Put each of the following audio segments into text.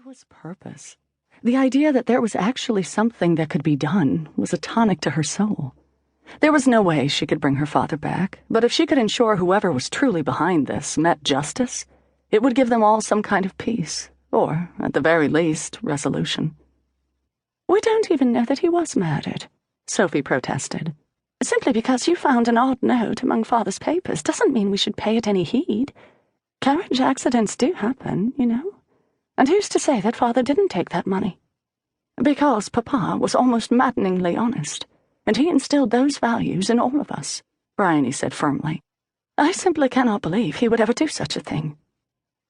was purpose. The idea that there was actually something that could be done was a tonic to her soul. There was no way she could bring her father back, but if she could ensure whoever was truly behind this met justice, it would give them all some kind of peace, or, at the very least, resolution. "We don't even know that he was murdered," Sophie protested. "Simply because you found an odd note among Father's papers doesn't mean we should pay it any heed. Carriage accidents do happen, you know. And who's to say that Father didn't take that money? Because Papa was almost maddeningly honest, and he instilled those values in all of us," Bryony said firmly. "I simply cannot believe he would ever do such a thing."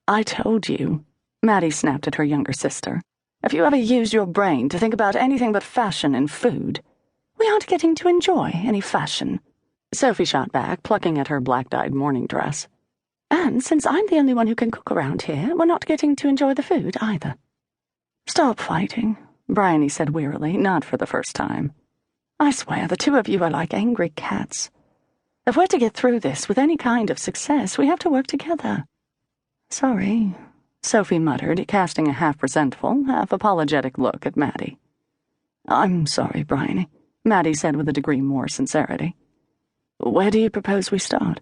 "I told you," Maddie snapped at her younger sister. "If you ever used your brain to think about anything but fashion and food—" "We aren't getting to enjoy any fashion," Sophie shot back, plucking at her black-dyed morning dress. "And since I'm the only one who can cook around here, we're not getting to enjoy the food either." "Stop fighting," Bryony said wearily, not for the first time. "I swear the two of you are like angry cats. If we're to get through this with any kind of success, we have to work together." "Sorry," Sophie muttered, casting a half-resentful, half-apologetic look at Maddie. "I'm sorry, Bryony," Maddie said with a degree more sincerity. "Where do you propose we start?"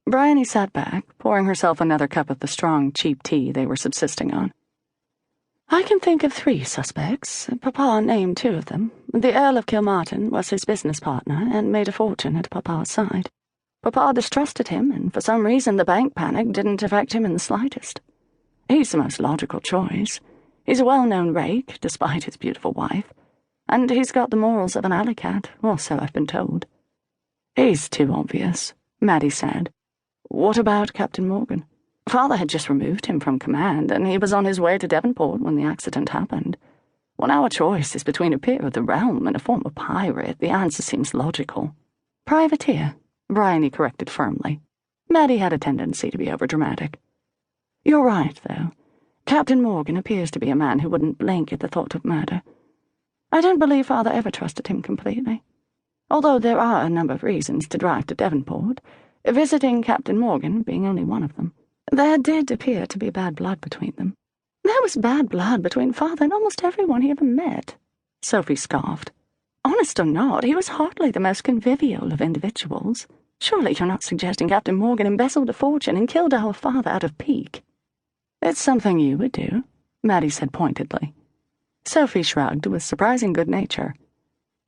Bryony sat back, pouring herself another cup of the strong, cheap tea they were subsisting on. "I can think of 3 suspects. Papa named 2 of them. The Earl of Kilmartyn was his business partner and made a fortune at Papa's side. Papa distrusted him, and for some reason the bank panic didn't affect him in the slightest. He's the most logical choice. He's a well-known rake, despite his beautiful wife, and he's got the morals of an alley cat, or so I've been told." "He's too obvious," Maddie said. "What about Captain Morgan? Father had just removed him from command, and he was on his way to Devonport when the accident happened. When our choice is between a peer of the realm and a former pirate, the answer seems logical." "Privateer," Bryony corrected firmly. Maddie had a tendency to be overdramatic. "You're right, though. Captain Morgan appears to be a man who wouldn't blink at the thought of murder. I don't believe Father ever trusted him completely. Although there are a number of reasons to drive to Devonport, visiting Captain Morgan being only one of them. There did appear to be bad blood between them." "There was bad blood between Father and almost everyone he ever met," Sophie scoffed. "Honest or not, he was hardly the most convivial of individuals. Surely you're not suggesting Captain Morgan embezzled a fortune and killed our father out of pique?" "It's something you would do," Maddie said pointedly. Sophie shrugged with surprising good nature.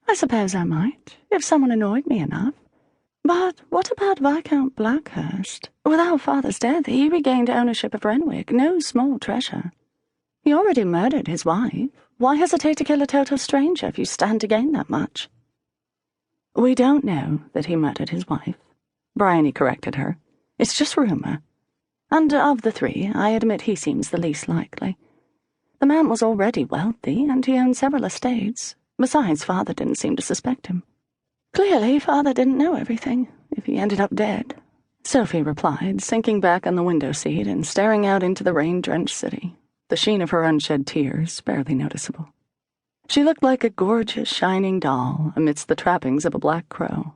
"I suppose I might, if someone annoyed me enough. But what about Viscount Blackhurst? Without Father's death, he regained ownership of Renwick, no small treasure. He already murdered his wife. Why hesitate to kill a total stranger if you stand to gain that much?" "We don't know that he murdered his wife," Bryony corrected her. "It's just rumor. And of the 3, I admit he seems the least likely. The man was already wealthy, and he owned several estates. Besides, Father didn't seem to suspect him." "Clearly, Father didn't know everything, if he ended up dead," Sophie replied, sinking back on the window seat and staring out into the rain-drenched city, the sheen of her unshed tears barely noticeable. She looked like a gorgeous, shining doll amidst the trappings of a black crow.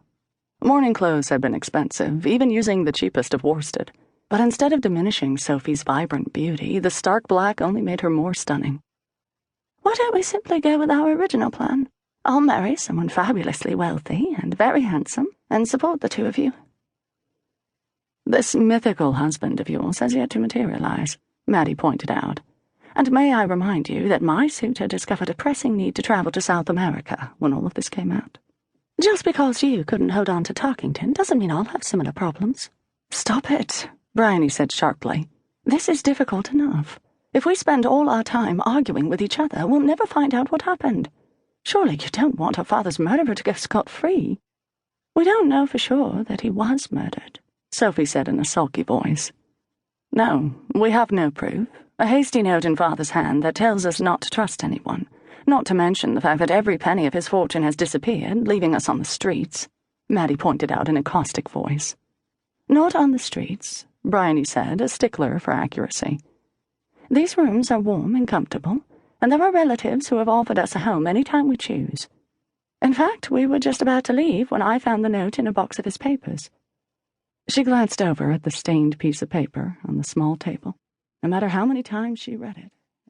Mourning clothes had been expensive, even using the cheapest of worsted, but instead of diminishing Sophie's vibrant beauty, the stark black only made her more stunning. "Why don't we simply go with our original plan? I'll marry someone fabulously wealthy and very handsome, and support the 2 of you." "This mythical husband of yours has yet to materialize," Maddie pointed out. "And may I remind you that my suitor discovered a pressing need to travel to South America when all of this came out. Just because you couldn't hold on to Tarkington doesn't mean I'll have similar problems." "Stop it," Bryony said sharply. "This is difficult enough. If we spend all our time arguing with each other, we'll never find out what happened. Surely you don't want our father's murderer to go scot-free." "We don't know for sure that he was murdered," Sophie said in a sulky voice. "No, we have no proof. A hasty note in Father's hand that tells us not to trust anyone, not to mention the fact that every penny of his fortune has disappeared, leaving us on the streets," Maddie pointed out in a caustic voice. "Not on the streets," Bryony said, a stickler for accuracy. "These rooms are warm and comfortable, and there are relatives who have offered us a home any time we choose. In fact, we were just about to leave when I found the note in a box of his papers." She glanced over at the stained piece of paper on the small table. No matter how many times she read it,